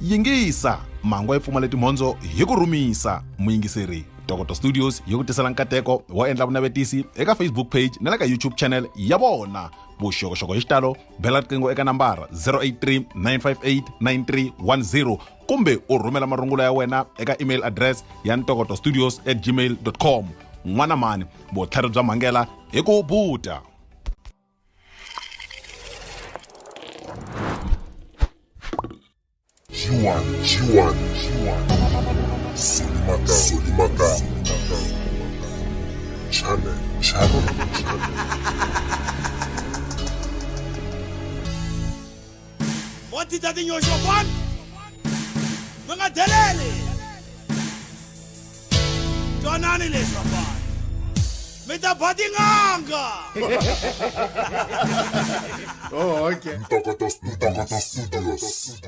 yingisa mangwa yi pfumala timhondzo hi ku rhumisa. Muyingiseri Tokoto Studios yi ku tisela nkateko wo endla vunavetisi eka Facebook page na le ka YouTube channel ya vona. Vuxokoxoko hi xitalo bela riqingho eka nambara 083 958 9310 kumbe u rhumela marungulo ya wena eka email address ya ntokotostudios@gmail.com. N'wana mani vutlhari bya mhangela hi ku buta. G1 Solimaka Channel What did that in your shop? Mga delele. Tonani le shop. Meta badinganga. Oh, okay. Tokoto Studios,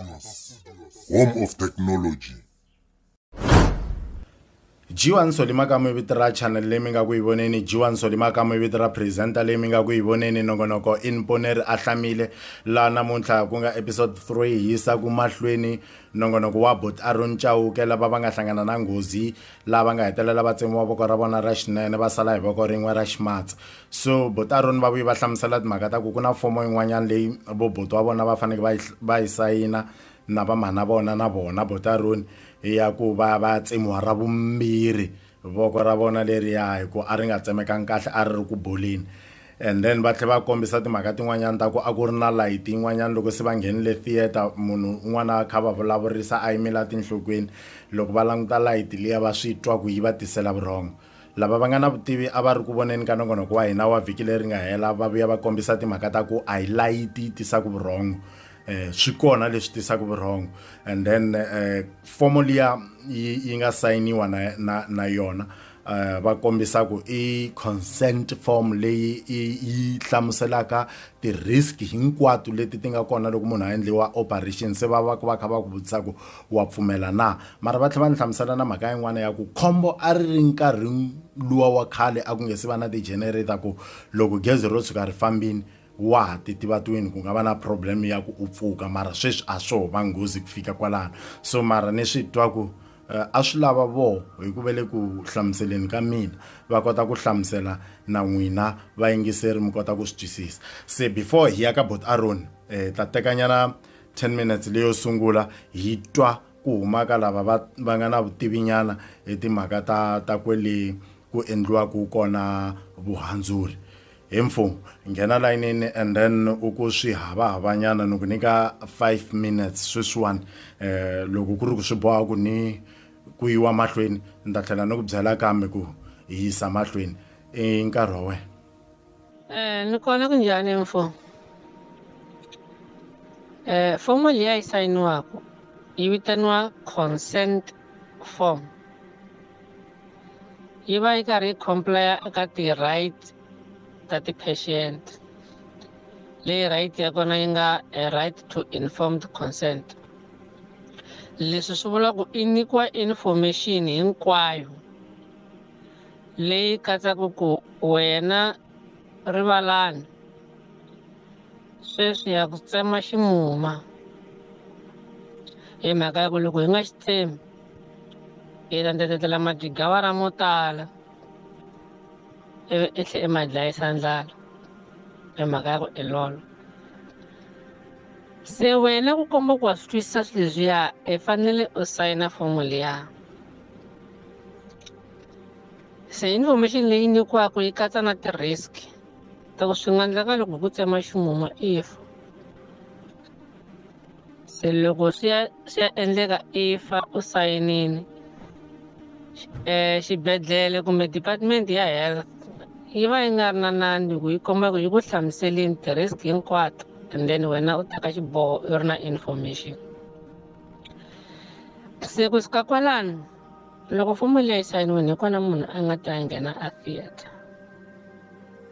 home of technology. G1 Makamu vitra channel le minga ku iboneni G1 Makamu vitra presenter le minga ku iboneni nongonoko in pone ahlamile la namuntlha ku nga episode 3 hisa ku mahlweni nongonoko wa bot Aron ke lava va nga hlangana na nghozi lava nga hetelela va tsemiwa voko ra vona ra xinene va sala hi voko rin'we ra ximatsi. So bot Aron va vuyi va hlamusela timhaka ta ku na fomo yin'wanyana leyi vo bot wa vona va fanele va yi sayina na vamhana vona na vona bot Aron ya ku va tsemiwa ra vumbirhi voko ra vona leriya hi ku a ri nga tsemekangi kahle a ri ku boleni. And then va tlhela va kombisa timhaka tin'wanyana ta ku a ku ri na light yin'wanyana loko se va nghenile theater munhu un'wana kha va vulavurisa a yimela tinhlokweni loko va languta light liya va swi twa ku yi va tisela vurhongo. Lava va nga na vutivi a va ri ku voneni ka nongonoko wa hina wa vhiki leri nga hela va vuya va kombisa timhaka ta ku a hi light yi tisaka vurhongo. Swi kona leswi tisaka vurhongo. And then fomo liya yi nga sayiniwa na yona va kombisa ku i consent form leyi yi hlamuselaka ti risk hinkwato leti ti nga kona loko munhu a endliwa operation se va kha va ku vutisa ku wa pfumela na. Mara va tlhela va hlamusela na mhaka yin'wana ya ku khombo a ri nkarhi luwa wa khale a ku nge se va na ti generator ku loko gezi ro tshuka ri fambini wa ti tiva twini ku nga va na problem ya ku u pfuka. Mara sweswi a swo va nghozi ku fika kwalano. So mara ni swi twa ku a swi lava vo hi ku vele ku hlamuseleni ka mina va kota ku hlamusela na n'wina vayingiseri mi kota ku swi twisisa. Se before hi ya ka bot Aron ta tekanyana 10 minutes leyo sungula hi twa ku huma ka lava va nga na vutivinyana hi timhaka ta kwele ku endliwa ku kona vuhandzuri. Info nghena layinini and then uku swi havanyana ni ku nyika 5 minutes sweswiwani loko ku ri ku swi boha ku ni ku yiwa mahlweni ni ta tlhela ni ku byela kambe ku hi yisa mahlweni i nkarhi wa wena. Ni kona ku njhani mfo? Fomo liya yi sayiniwaku yi vitaniwa consent form. Yi va yi karhi yi comply eka ti-right ta ti-patient. Leyi right ya kona yi nga a right to informed consent. Leswi swi vula ku i nyikiwa information hinkwayo leyi katsaka ku wena rivalani sweswi ya ku tsema ximuma hi mhaka ya ku loko hi nga xi tsemi hi ta ndzetela madigawara mo tala i tlhe ma dlayisa ndlala hi mhaka ya ku i lolo. Se wena ku komba ku wa swi twisisa swi leswiya i fanele u sayina fomo liya. Se information leyi nyikiwaku yi katsa na ti-risk ta ku swi nga endleka loko ku tsema ximuma if. Se loko swi ya endleka if u sayinini xibedhlele kumbe department ya health yi va yi nga ri na nandzu ku yi komba ku yi ku hlamuseleni ti-risk hinkwato and then wena u teka xiboho u ri na information. Se ku suka kwalano loko fomo leyi yi sayiniwini hi kona munhu a nga ta nghena a theatre.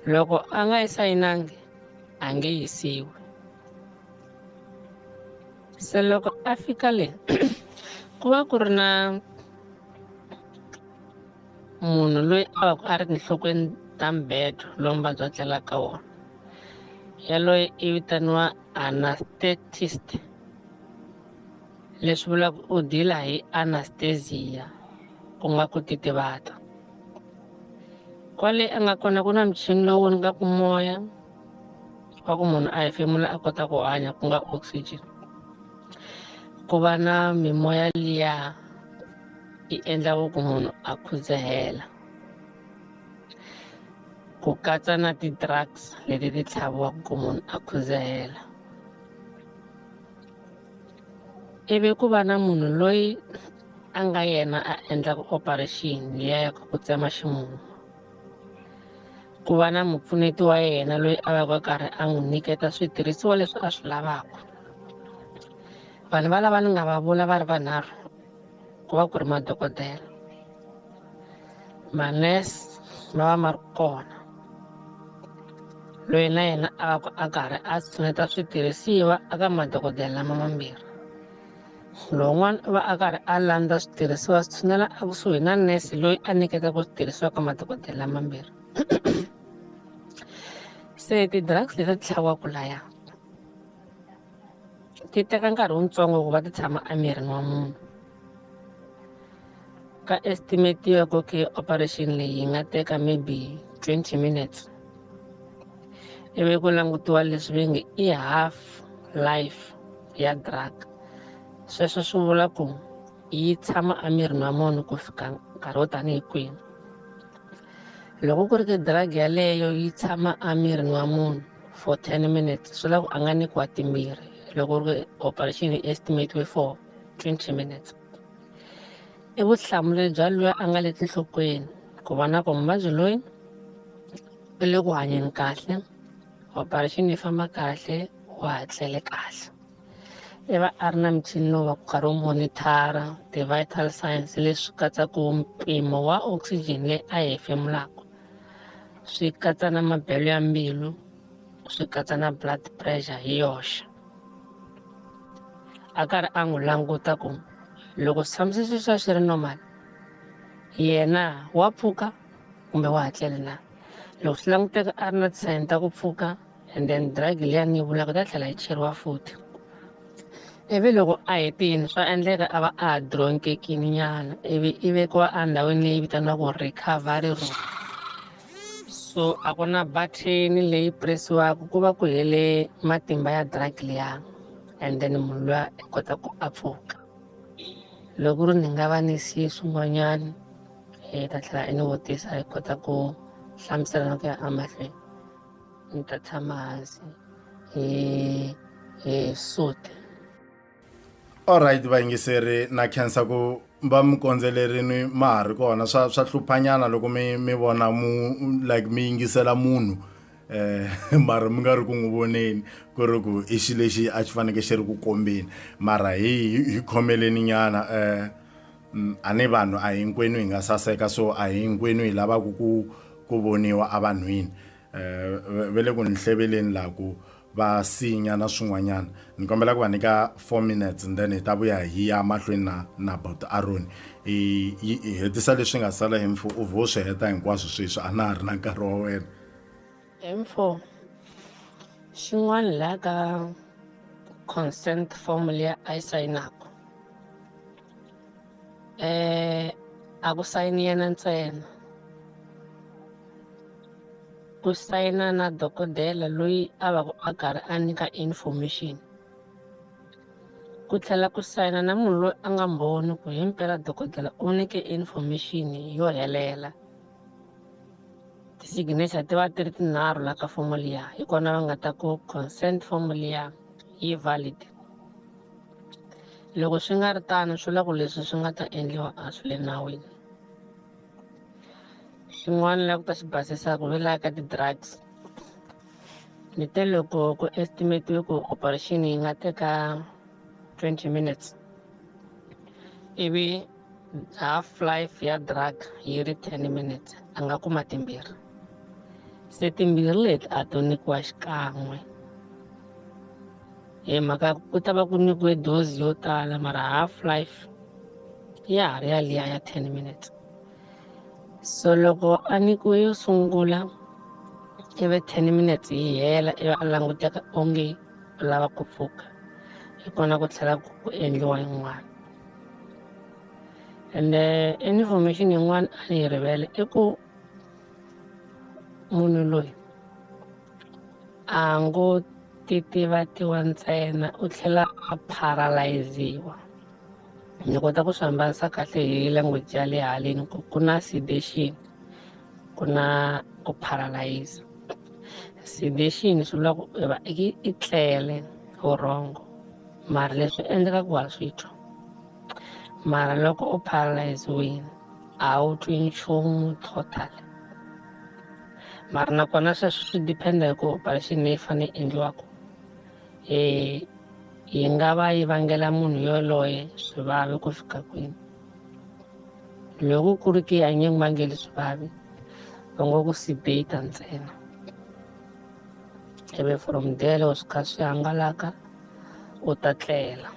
Loko a nga yi sayinangi a nge yisiwi. Se loko a fika le ku va ku ri na munhu loyi a va ku a ri tinhlokweni ta mbedo lowu muvabyi a tlelaka ka wona yaloye i vitaniwa anesthetist. leswi vulaka u dila hi anesthesia ku nga ku titivata. Kwale a nga kona ku na michini lowu nyikaku moya wa ku munhu a hefemula a kota ku hanya ku nga oxygen. Ku va na mimoya liya yi endlaku ku munhu a khudzahela, ku katsa na ti-drugs leti ti tlhaviwaka ku munhu a khudzahela. Ivi ku va na munhu loyi a nga yena a endlaka operation liya ya ku tsema ximumu. Ku va na mupfuneti wa yena loyi a va ka karhi a n'wi nyiketa switirhisiwa leswi a swi lavaka. Vanhu valava ni nga va vula va ri vanharhu ku va ku ri madokodela, manese ma va ma ri kona, loyi na yena a va a karhi a tshuneta switirhisiwa aka madokodela lama mambirhi. Lowun'wana u va a karhi a landza switirhisiwa swi tshunela ekusuhi na nese loyi a nyiketaka switirhisiwa ka madokodela lamambirhi. Se ti-drugs leti tlhaviwaka laya ti teka nkarhi wutsongo ku va ti tshama emirini wa munhu. Ka estimate-iwa ku operation leyi yi nga teka maybe 20 minutes. Ivi ku langutiwa leswi va nge i half life ya drug. Sweswo swi vula ku yi tshama emirini wa munhu ku fika nkarhi wo tanihi kwihi. Loko ku ri ke drug yaleyo yi tshama emirini wa munhu for 10 minutes swi lava ku a nga nyikiwa timbirhi. Loko ku ri operation yi estimate for 20 minutes. I vutihlamuleri bya loyi a nga le tinhlokweni ku vona ku muvabyi loyi u le ku hanyeni kahle, operation yi famba kahle, wa ha tlele kahle. I va a ri na michini lowu va ku karhi wu monithara ti-vital signs leswi katsaka mpimo wa oxygen leyi a yi hefemulaka, swi katsa na mabelo ya mbilu, swi katsa na blood pressure hi yoxe. A karhi a n'wi languta ku loko tshamisisa swa swi ri normal yena wa pfuka kumbe wa ha tlele na. Loko swi languteka a ri na ti-sign ta ku pfuka and then drug liyani yi vulaka ta tlhela yi cheriwa futhi. Ivi loko a hetini swa endleka a va a ha dronkekini nyana ivi i vekiwa endhawini leyi vitaniwaka recovery room. So a ku na button leyi press-iwaka ku va ku hele matimba ya drug liya and then munhu luya i kota ku a pfuka. Loko ri ni nga va ni siye swin'wanyana hi ta tlhela i ni vutisa hi kota ku hlamusela na ku ya emahlweni. Ni ta tshama hansi hi suti. Alright vayingiseri na khensa ku va mi kondzelerini ma ha ri kona swa hluphanyana loko mi vona like mi yingisela munhu mara mi nga ri ku n'wi voneni ku ri ku i xi lexi a xi faneke xi ri ku kombeni mara hi khomeleni nyana a ni vanhu a hinkwenu hi nga saseka so a hinkwenu hi lavaka ku voniwa a vanhwini ve le ku ni hlebeleni la ku va sinya na swin'wanyana ni kombela ku va nyika 4 minutes and then hi ta vuya hi ya mahlweni na but Aron hi hetisa leswi nga sala hi mfu u vo swi heta hinkwaswo sweswi a na ha ri na nkarhi wa wena. Info xin'wana laha ka consent form leyi a yi sayinaka a ku sayini yena ntsena, ku sayina na dokodela loyi a va ku a karhi a nyika information, ku tlhela ku sayina na munhu loyi a nga mbhoni ku himpela dokodela u nyike information yo helela. Ti-signature ti va ti ri tinharhu la ka fomo liya hi kona va nga ta ku consent form liya yi valid. Loko swi nga ri tano swi vula ku leswi swi nga ta endliwa a swi le nawini. Xin'wana la ku ta xi basisaka hi laha ka ti-drugs ni te loko ku estimate ku operation yi nga teka 20 minutes ivi half life ya drug yi ri 10 minutes a nga kuma timbirhi. Se timbirhi leti a to nyikiwa xikan'we hi mhaka ku ta va ku nyikiwe dozi yo tala mara half life ya ha ri yaliya ya 10 minutes. So loko a nyikiwe yo sungula ivi 10 minutes yi hela ivi a languteka onge u lava ku pfuka hi kona ku tlhela ku endliwa yin'wana. Ende information yin'wana a ni yi rivele I ku munhu loyi a ngo titivatiwa ntsena u tlhela a paralyziwa. Ni kota ku swi hambanisa kahle hi language ya le haleni ku na sedation ku na ku paralyze. Sedation swi vula ku i tlele vurhongo mara leswi endlekaka wa swi twa, mara loko u paralyziwile a wu twi nchumu total. Mara nakona sweswo swi dependa hi ku operation leyi fanele endliwaka yi nga va yi vangela munhu yoloye swivavi ku fika kwini. Loko ku ri ki a nge n'wi vangeli swivavi va ngo ku sedate ntsena, ivi from there loko swi kha swi hangalaka u ta tlela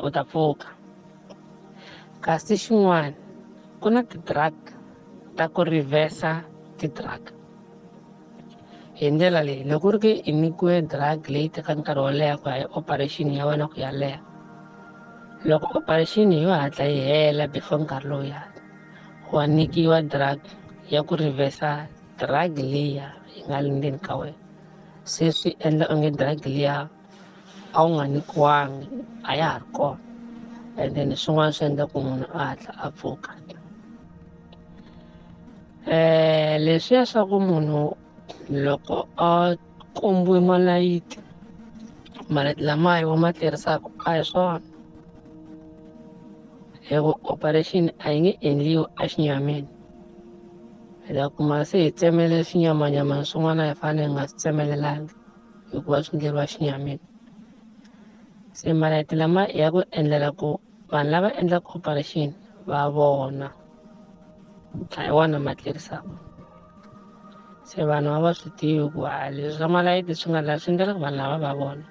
u ta pfuka. Kasi xin'wana ku na ti-drug ta ku reverse ti-drug. Hi ndlela leyi loko ku ri ki i nyikiwe drug leyi tekaka nkarhi wo leha ku ya hi operation ya wena ku ya leha, loko operation yo hatla yi hela before nkarhi lowuya wa nyikiwa drug ya ku reverse drug liya yi nga le ndzeni ka wena. Se swi endla onge drug liya a wu nga nyikiwangi a ya ha ri kona, and then swin'wana swi endla ku munhu a hatla a pfuka. Leswiya swa ku munhu loko a kombiwe malayiti, malayiti lama hi ma tirhisaka a hi swona. Hi ku operation a yi nge endliwi a xinyamini, hi ta kuma se hi tsemele swinyamanyamana swin'wana hi fanele hi nga swi tsemelelanga hikuva swi endleriwa xinyamini. Se malayiti lama ya ku endlela ku vanhu lava endlaka operation va vona, a hi wona ma tirhisaka. Se vanhu a va swi tivi ku leswi swa malayiti swi nga laha swi endlela ku vanhu lava va vona,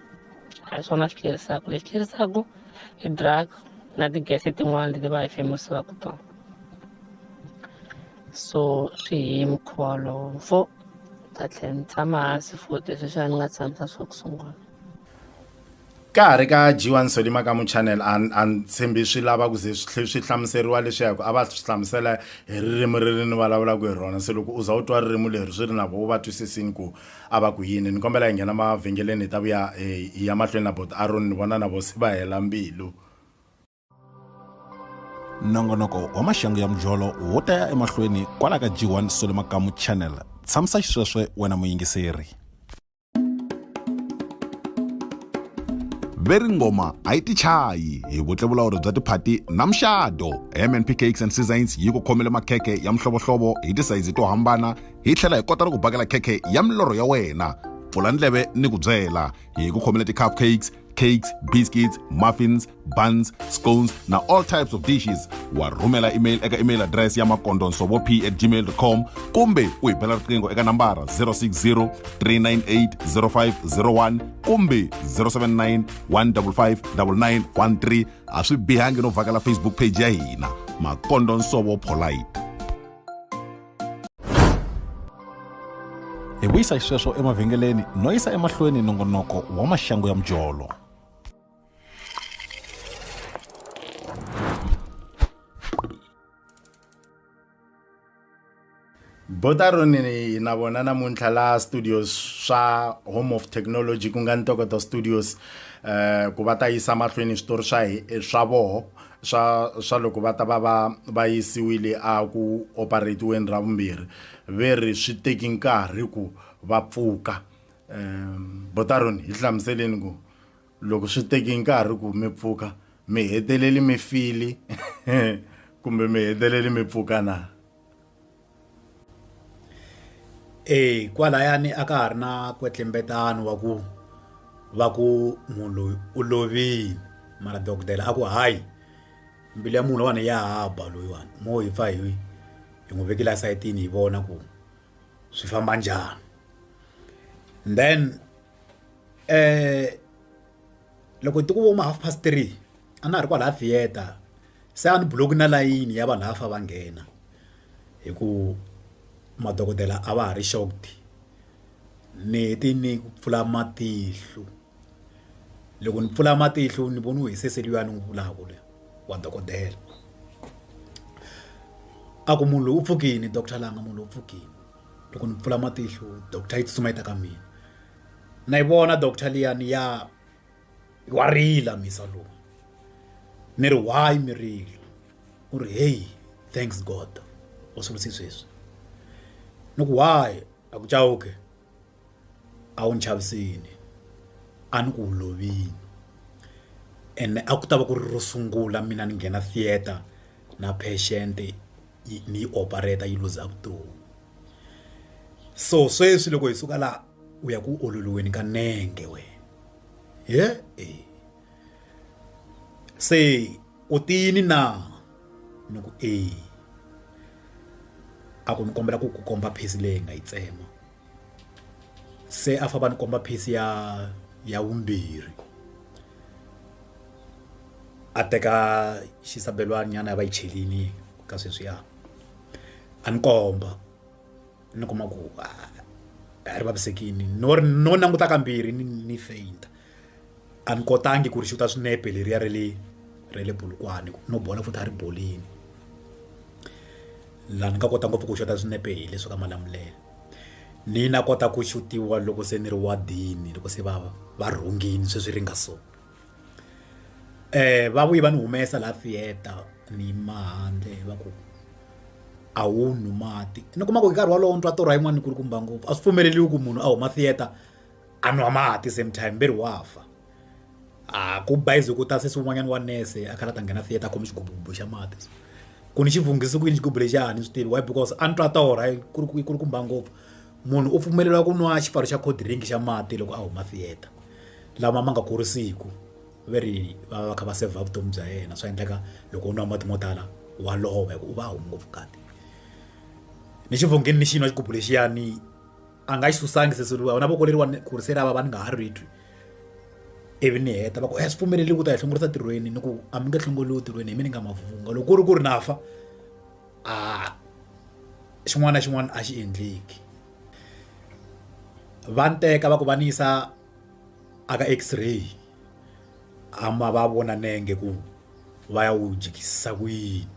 a hi swona swi tlherisaka. Leswi tlherisaka i drug na ti-gas tin'wana leti va hi fembisiwaka tona. So swi hi mukhuva wolowo mfo ta tlhela ni tshama hansi futhi sweswi a ni nga tshamisa swa ku sungula. Ka ha ri ka G1 Ndzzi Makamu channel a ni tshembi swi lava ku ze swi hlamuseriwa leswiya ku a va swi hlamusela hi ririmi ri ni vulavulaka hi rona. Se loko u za u twa ririmi leri swi ri na vo u va twisisini ku a va ku yini. Ni kombela hi nghena mavhengeleni hi ta vuya hi ya mahlweni na bot Aron ni vona na vo se va hela mbilu. nongonoko wa maxangu ya mujolo wo ta ya emahlweni kwala ka G1 Ndzzi Makamu channel. Tshamisa xisweswe wena muyingiseri. Veri ngoma a yi ti chayi hi vutlevulawuri bya tiphati na muxado. MNP Cakes and Seasons yi ku khomele makhekhe ya mihlovohlovo hi tisayizi to hambana hi tlhela hi kota ku bakela khekhe ya milorho ya wena. Pfula ndleve ni ku byela hi ku khomele ti-cupcakes, cakes, biscuits, muffins, buns, scones na all types of dishes. Wa rhumela email eka email address ya makondonsobo@gmail.com kumbe u hi bela riqingho eka nambara 060 398 0501 kumbe 079 155 9913. A swi bihangi no vhakela Facebook page ya hina Makondonsobo Polite. Hi vuyisa xisweswo emavhengeleni no yisa emahlweni nongonoko wa maxangu ya mujolo. Botaroni na vona namuntlha la studios swa Home of Technology ku nga Ntokoto Studios ku va ta yisa mahlweni switori swa voho swa loko va ta va yisiwile a ku operatiweni ra vumbirhi veri swi teki nkarhi ku va pfuka. Botaroni hi hlamuseleni ku loko swi teki nkarhi ku mi pfuka mi heteleli mi fili kumbe mi heteleli mi pfuka na? Kwalayani a ka ha ri na kwetlembetano wa ku munhu loyi u lovile mara dokodela a ku hayi mbilu ya munhu lowani ya haba loyiwani mo hi pfa hi n'wi vekela sayitini hi vona ku swi famba njhani. Then loko ti ku vo 3:30 a na ha ri kwala theater se a ni block na layini ya vanhu lava va nghena hi ku madokodela a va ha ri shocked ni ku pfula matihlo loko ni pfula matihlo ni vona u hiseseliwa ni n'wi vulaka le wa dokodela a ku munhu loyi u pfukini doctor langa munhu loyi u pfukini loko ni pfula matihlo doctor yi tsutsuma yi ta ka mina na yi vona doctor liyani wa rila misa lowu ni ri why mi rila u ri hey thanks god u swi sweswi ni ku why a ku chawuke a wu ni chavisini a ni ku lovini ene a ku ta va ku ri ro sungula mina ni nghena theater na patient ni yi operate yi luza vutomi so sweswi loko hi suka la u ya ku ololiweni ka nenge we se u tini na ni ku a ku ni kombela ku komba phisi leyi nga yi tsema se a famba ni komba phisi ya vumbirhi a teka xisabelwani nyana ya va yi chelini ka sweswiya a ni komba ni kuma ku a ri vavisekini no languta kambirhi ni fainta a ni kotangi ku ri xuta swinepe leriya ra le bulukwane no bona futhi a ri bolini laha ni nga kota ngopfu ku xuta swinepe hi leswi ka malamulele ni na kota ku xutiwa loko se ni ri wadini loko se va rhungini sweswi ri nga so va vuyi va ni humesa laha theater ni mahandle va ku a wu nwi mati ni kuma ku hi nkarhi walowo ni twa torha yin'wana ni kulukumba ngopfu a swi pfumeleliwi ku munhu a huma theater a nwa mati same time mberi wafa ku bayizi ku ta se swin'wanyana wa nese a khala ta nghena theater a khome xigubugubu xa mati ku ni xi vunghisi ku yini xigubu lexiyani ni swi tivi why because a ni twa torha yi kulukumba ngopfu munhu u pfumeleliwa ku nwa xipfalo xa cold drink xa mati loko a huma theater lama ma nga kurisiku veri va kha va save vutomi bya yena swa endleka loko u nwa mati mo tala wa lova u va humi ngopfu kati ni xivhongeni ni xinwa xigubu lexiyani a nga xi susangi seseriwa na voko leriwa ku ri se rava va ni nga ha ri twi ivi ni heta va ku swi pfumeleli ku ta hi hlongorisa tirhweni ni ku a mi nge hlongoliwi tirhweni hi mi ni nga mavunga loko ku ri na fa xin'wana na xin'wana a xi endleki va ni teka va ku va ni yisa aka x-ray ama va vona nenge ku va ya wu jikisisa ku yini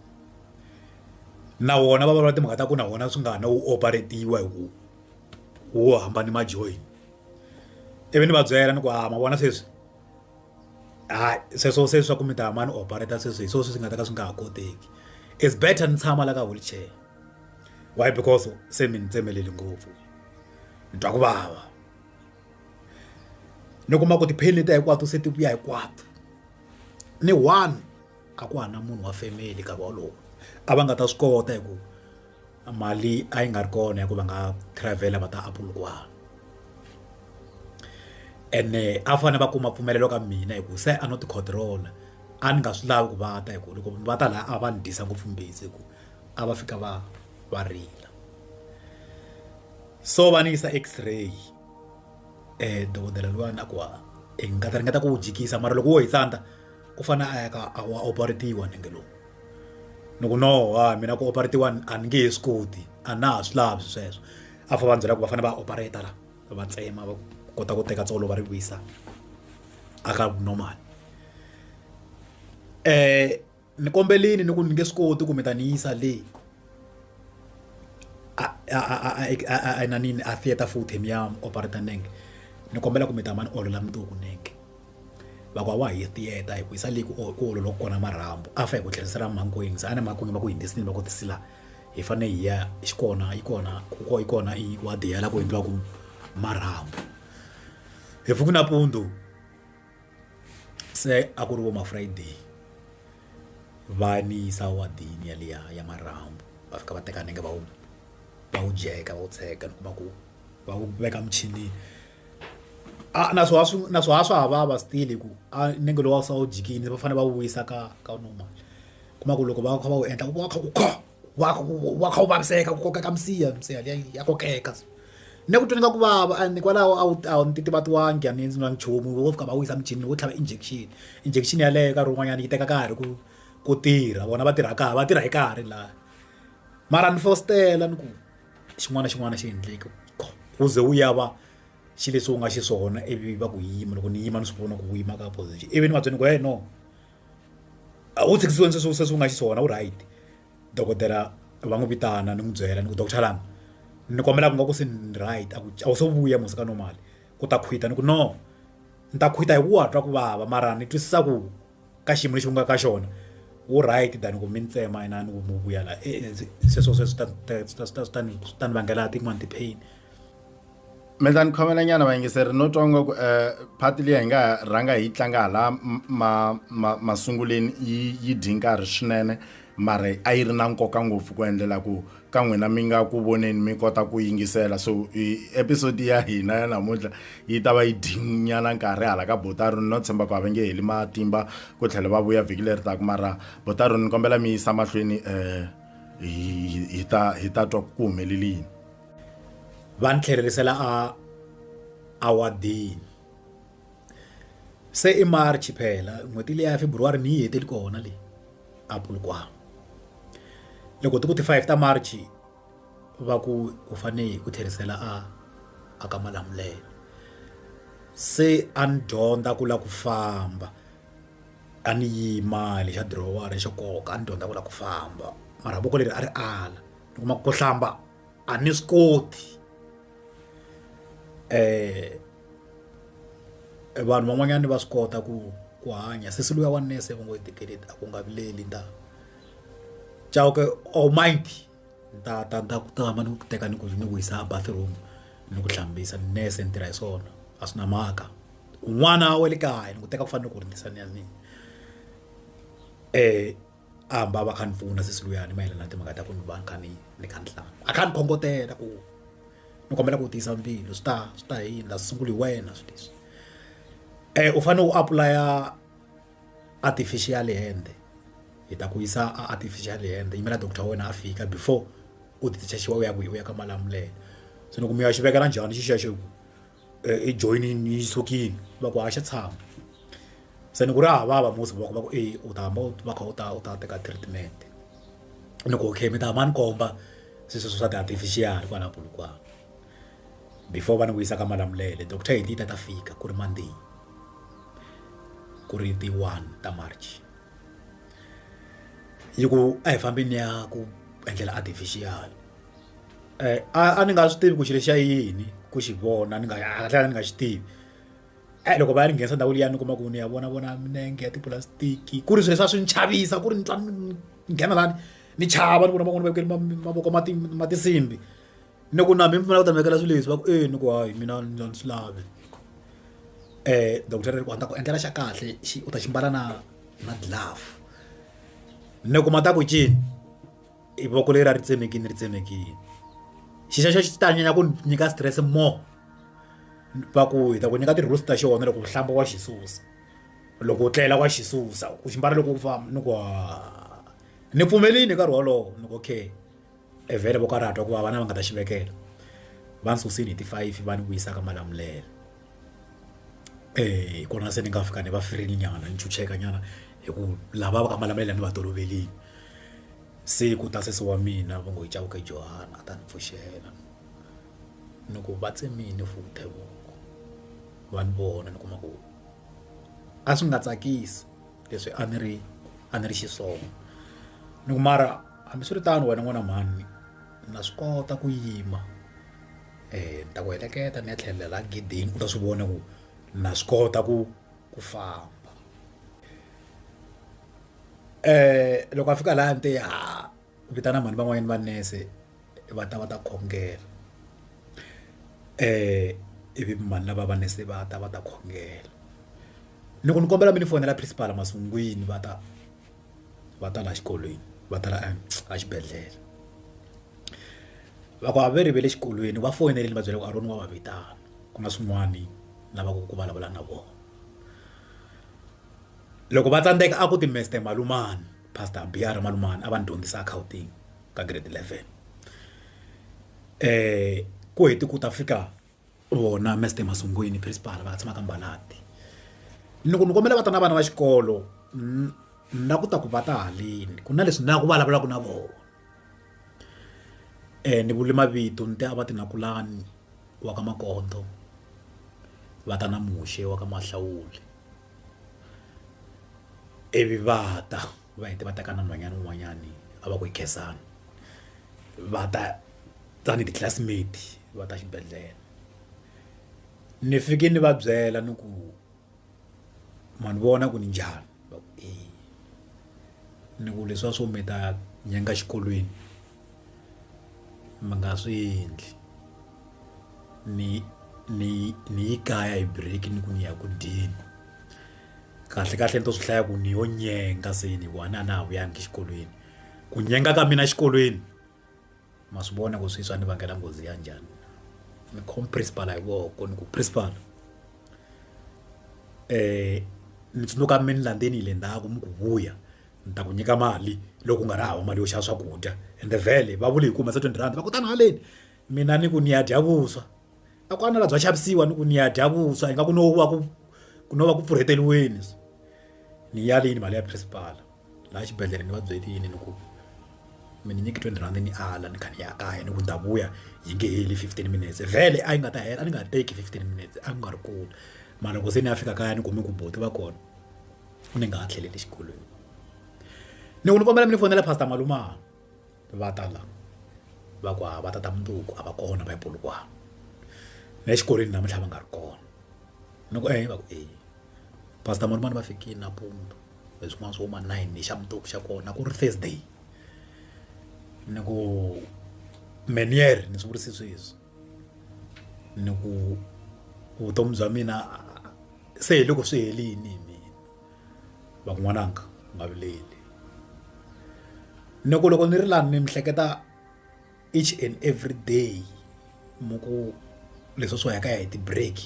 na wona va vulavula timhaka ta ku na wona swi nga na wu operatiwa hi ku wo hambani majoyi ivi ni va byela ni ku ma vona sweswi sweswo se swa ku mi ta hama ni operata sweswi hi sweswi swi nga ta ka swi nga ha koteki it's better ni tshama la ka wheelchair why because se mi ni tsemeleli ngopfu ni twa ku vava ni kuma ku tipheni leta hinkwato se ti vuya hinkwato ni one a ku hana munhu wa family ka wolowo a va nga ta swi kota hi ku mali a yi nga ri kona ya ku va nga travel va ta apulukwana ene a fane va kuma mpfumelelo ka mina hi ku se a no ti control a ni nga swi lavi ku va ta hi ku loko va ta laha a va ni disa ngopfu mbitsi ku a va fika va rila so va ni yisa x-ray dokodela luwani a ku hi nga ta ringeta ku wu jikisa mara loko wo hi tsandza u fane a ya ka a wa operatiwa nenge lowu ni ku no mina ku operatiwa a ni nge he swi koti a na ha swi lavi sweswo a fa va byela ku va fane va operata la va tsema va kota ku teka tsolo va ri vuyisa aka normal ni kombelini ni ku ni nge swi koti ku mi ta ni yisa le a nanini a theater futhi mi ya operata nenge ni kombela ku mi ta ma ni olola mituku nenge va ku a wa hi theater hi ku yisa le ku ololo kona marhambu a fa hi ku tlherisela mankweng sa a ni makweng va ku hindisini va ku tisila hi fane hi ya yi kona i wadi ya la ku endliwa ku marhambu hi pfuki nampundzu se a ku ri vo ma-Friday va ni yisa wadini yaliya ya marhambu va fika va teka nenge va wu jeka va wu tsheka ni kuma ku va wu veka michinini na swa ha vava still ku nenge lowu sa wu jikini va fanele va wu vuyisa ka normal kuma ku loko va kha va wu endla wa kha wu vaviseka ku kokeka misiya liya ya kokeka ni ku twa ku vava ni kwalaho a ni titivatiwangi a ni endzi na nchumu wo fika va wisa michinini wo tlhava injection yaleyo nkarhi wun'wanyana yi teka nkarhi ku tirha vona va tirha hi nkarhi laha mara ni fostela ni ku xin'wana xi endleki ku ze wu ya va xi leswi u nga xiswona ivi va ku yima loko ni yima ni swi vona ku yima ka position ivi ni va byeni ku hey no u tshikisiweni sweswi u nga xiswona u right dokodela va n'wi vitana ni n'wi byela ni ku doctor lani ni kombela ku nga ku se ni right a wu se vuya musi ka normal ku ta khwita ni ku no ni ta khwita hi ku wa twa ku vava mara ni twisisa ku ka xiyimo lexi u nga ka xona wu right than ku mi ni tsema inani ku mu vuya la sweswo swi ta ni vangela tin'wani ti-pain. mi ta ni khomela nyana vayingiseri no twa ku phati leyi hi nga rhanga hi tlanga hala masunguleni yi dyi nkarhi swinene mara a yi ri na nkoka ngopfu ku endlela ku ka n'wina mi nga ku voneni mi kota ku yingisela so episode ya hina ya namuntlha yi ta va yi dyinyana nkarhi hala ka Botaro no tshemba ku a va nge heli matimba ku tlhela va vuya vhiki leri taka mara Botaro ni kombela mi yisa mahlweni hi ta twa ku humelelini. Va ni tlherisela a wadini se i March phela n'hweti leyi ya February ni yi heteli kona leyi a Polokwane loko ti ku ti-5 ta March va ku u fanele u tlherisela a ka Malamulele se a ni dyondza ku la ku famba a ni yima lexa dirowara xo koka a ni dyondza ku la ku famba mara voko leri a ri ala ni kuma ku hlamba a ni swi koti vanhu van'wanyana va swi kota ku hanya se luya wa nese va ngo hi tikeleti a ku nga vileli nda chauke all mind ta hamba ni ku teka ni ku yisa bathroom ni ku hlambisa nese ni tirha hi swona a swi na mhaka un'wana wa le kaya ni ku teka ku fanele ku rindzisa ni ya ni a hamba va kha ni pfuna se luyani mayelana na timhaka ta ku ni va ni kha ni kha ni hlamba a kha ni khongotela ku ni kombela ku tiyisa mbilu swi ta hindla sunguli wena swi leswi u fanele u apply artificial hand hi ta ku yisa artificial hand yimela doctor wa wena a fika before u ti chachiwa u ya ka Malamulele so ni ku mi ya xivekela njhani xixexo i join ni sukini va ku a xa tshama se ni ku ri hava musi va ku u ta hamba va kha u ta teka treatment ni ku okay mi ta hamba ni komba sweswo swa ti-artificial kwala Polokwane before va ni vuyisa ka Malamulele doctor hi ti ta fika ku ri Monday ku ri ti 1 ta March yi ku a hi fambeni ya ku endlela artificial a ni nga swi tivi ku xilo xa yini ku xi vona ni nga xi tivi loko va ya ni nghenisa ndhawu liya ni kuma ku ni ya vona minenge ya tipulastiki ku ri swilo swa swi ni chavisa ku ri ni twa ni nghena lani ni chava ni vona van'wana va vekeli mavoko ma tisimbi ni ku na mi pfumela ku ta mekela swilo leswi va ku ni ku hayi mina ni swi lavi doctor ku anda ku endlela xa kahle u ta ximbala na glove ni kuma ta ku cini i voko leri ri tsemekini xixa xo xi ta nyanya ku nyika stress more va ku hi ta ku nyika ti-rules ta xona loko u hlamba wa xisusa loko u tlela wa xisusa u ximbala loko u famba ni ku ni pfumelini nkarhi wolowo ni ku okay vhele vo karatwa ku va vana va nga ta xivekela va ni susini hi ti-5 va ni vuyisa ka Malamulele kona se ni nga fika ni va firile nyana ni chucheka nyana hi ku lava va ka Malamulele ni va tolovelini se ku ta sesi wa mina va ngo hi Chauke Johana a ta ni pfuxela ni ku va tsemini futhi voko va ni vona ni kuma ku a swi nga tsakisi leswi a ni ri xiswona ni ku mara hambiswiritano wena n'wana mhani na swi kota ku yima ni ta ku heleketa ni ya tlhelela gidini u ta swi vona ku na swi kota ku famba loko a fika laha nte vitana mhani van'wanyana va nese va ta khongela ivi mhani lava va nese va ta khongela ni ku ni kombela mi ni fonela principal masungwini va ta la xikolweni va ta la exibedhlele va ku a ve rivele xikolweni va foneleni va byela ku Aron wa va vitana ku na swin'wani lava ku vulavula na vona loko va tsandzeka a ku ti-Mr Malumani Pastor Biara Malumani a va ni dyondzisa accounting ka grade 11 ku heti ku ta fika vona Mr Masungwini principal va tshama ka Mbalati ni ku ni kombela va ta na vana va xikolo na ku ta ku va ta haleni ku na leswi na ku vulavulaka na vona ni vule mavito ni te a va ti Nakulani wa ka Makonto va ta na muxe wa ka Mahlawuli ivi va hete va teka na nhwanyana un'wanyani a va ku i Khensani va ta tani ti-classmate va ta xibedhlele ni fike ni va byela ni ku mani vona ku ni njhani va ku ni ku leswiya swo mi ta nyenga xikolweni mi nga swi endli ni yi kaya hi break ni ku ni ya ku dyeni kahle ni to swi hlaya ku ni yo nyenga se ni vona na vuyangi xikolweni ku nyenga ka mina xikolweni ma swi vona ku swi swa ni vangela nghozi ya njhani ni khome principal hi voko ni ku principal ni tsundzuka mi ni landzeni hi le ndzhaku mi ku vuya ni ta ku nyika mali loko u nga ri hava mali yo xava swakudya ende vhele va vule hi kuma se 20 rand va ku tani haleni mina ni ku ni ya dya vuswa a ku a na la bya xavisiwa ni ku ni ya dya vuswa ingaku no va ku pfurheteliweni ni ya lini mali ya principal laha xibedhlele ni va byelini ni ku mi ni nyiki 20 rand ni ala ni kha ni ya kaya ni ku ni ta vuya yi nge heli 15 minutes vhele a yi nga ta hela a ni nga teki 15 minutes a ku nga ri kule mara loko se ni ya fika kaya ni kume ku buti va kona ni nga ha tlheleli xikolweni ni ku ni kombela mi ni fonela pastor Malumana va ta la va ku va tata Mntuku a va kona va ePolokwane na exikolweni namuntlha va nga ri kona ni ku va ku pastor Malumana va fikile nampundzu leswin'wana swo ma 9 xa Mntuku xa kona ku ri Thursday ni ku meniere ni swi vurise sweswi ni ku vutomi bya mina se loko swi helini hi mina va ku n'wananga u nga vileli ni ku loko ni ri lani ni mihleketa each and every day mo ku leswi swo ya kaya hi ti-break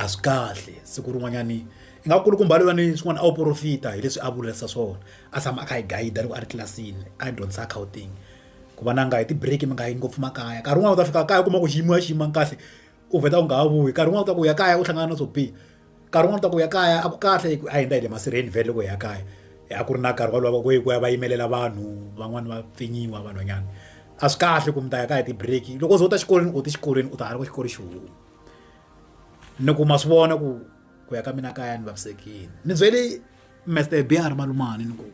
a swi kahle siku rin'wanyani i nga kulukumba lowani swin'wana a wu profita hi leswi a vulerisa swona a tshama a kha hi gayida loko a ri tlilasini a dyondzisa accounting ku va na nga hi ti-break mi nga yi ngopfu makaya nkarhi wun'wana u ta fika kaya u kuma ku xiyimo kahle u vheta u nga ha vuyi nkarhi wun'wana u ta ku ya kaya u hlangana na swo biha nkarhi wun'wana u ta ku ya kaya a ku kahle a hundza hi le masirheni vhele loko ya kaya a ku ri na nkarhi walowo ku ya va yimelela vanhu van'wani va pfinyiwa vanhwanyana a swi kahle ku mi ta ya kaya ti-break loko u ze u ta xikolweni u ti xikolweni u ta hala ku xikolo xihulu ni ku ma swi vona ku ya ka mina kaya ni vavisekile ni byele Mr. BR Malumane ni ku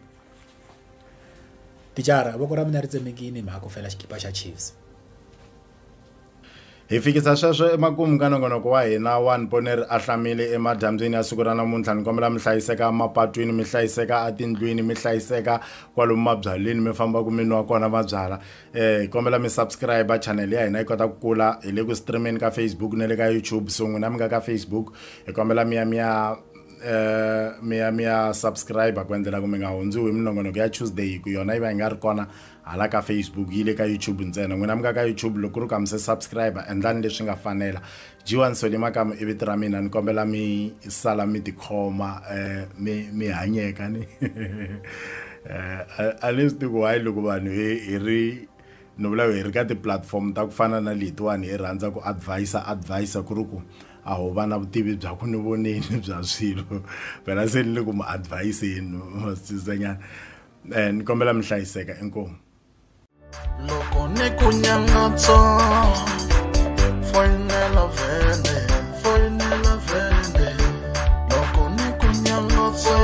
tichara voko ra mina ri tsemekile hi mhaka ku fela xikipa xa Chiefs hi fikisa sweswo emakumu ka nongonoko wa hina wa Pone ahlamile emadyambyini ya siku ra namuntlha ni kombela mi hlayiseka mapatwini mi hlayiseka atindlwini mi hlayiseka kwalomu mabyalweni mi famba ku mi nwa kona mabyala hi kombela mi subscribe channel ya hina yi kota ku kula hi le ku streameni ka Facebook na le ka YouTube so n'wina mi nga ka Facebook hi kombela mi ya subscribe ku endlela ku mi nga hundziwi hi minongonoko ya Tuesday ku yona yi va yi nga ri kona hala ka Facebook yi le ka YouTube ntsena n'wina mi nga ka YouTube loko ri ka mi se subscribe endlani leswi nga fanela Ndzi Makamu i vito ra mina ni kombela mi sala mi tikhoma mi hanyeka ni a ni swi tivi why loko vanhu hi ri no vula hi ri ka ti-platform ta ku fana na letiwani hi rhandza ku advisa ku ri ku a ho va na vutivi bya ku ni voneni bya swilo phela se ni le ku mi advise-eni masisanyana ni kombela mi hlayiseka inkomu loko ni ku nyangatso foyinela vhele loko ni ku nyangatso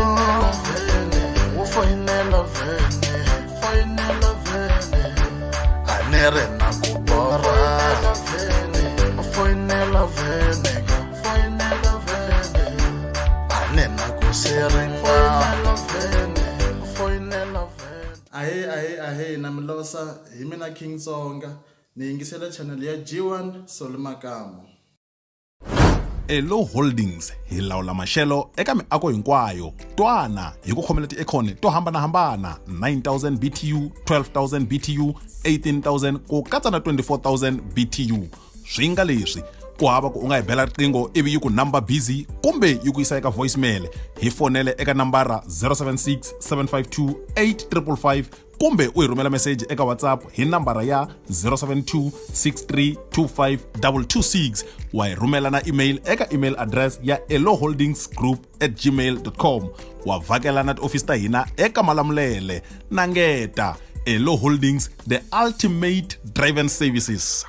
wo foyinela vhele a ni ri na ku borha foyinela vhele a ni na ku siringa foyinela ahe na milosa hi mina King Tsonga ni yingisela channel ya Ndzi Makamu Elo Holdings hi lawula maxelo eka miako hinkwayo twana hi ku khomela ti-econ to hambanahambana 9,000 BTU 12,000 BTU 18,000 ku katsa na 24,000 BTU swi nga leswi ku hava ku u nga hi bela riqingho ivi yi ku number busy kumbe yi ku yisa eka voicemail hi fonele eka nambara 076 752 8555 kumbe u hi rhumela message eka WhatsApp hi nambara ya 072 6325 wa hi rhumela na email eka email address ya eloholdingsgroup@gmail.com wa vhakela na tiofisi ta hina eka Malamulele na ngeta Elo Holdings, the ultimate drive-in services.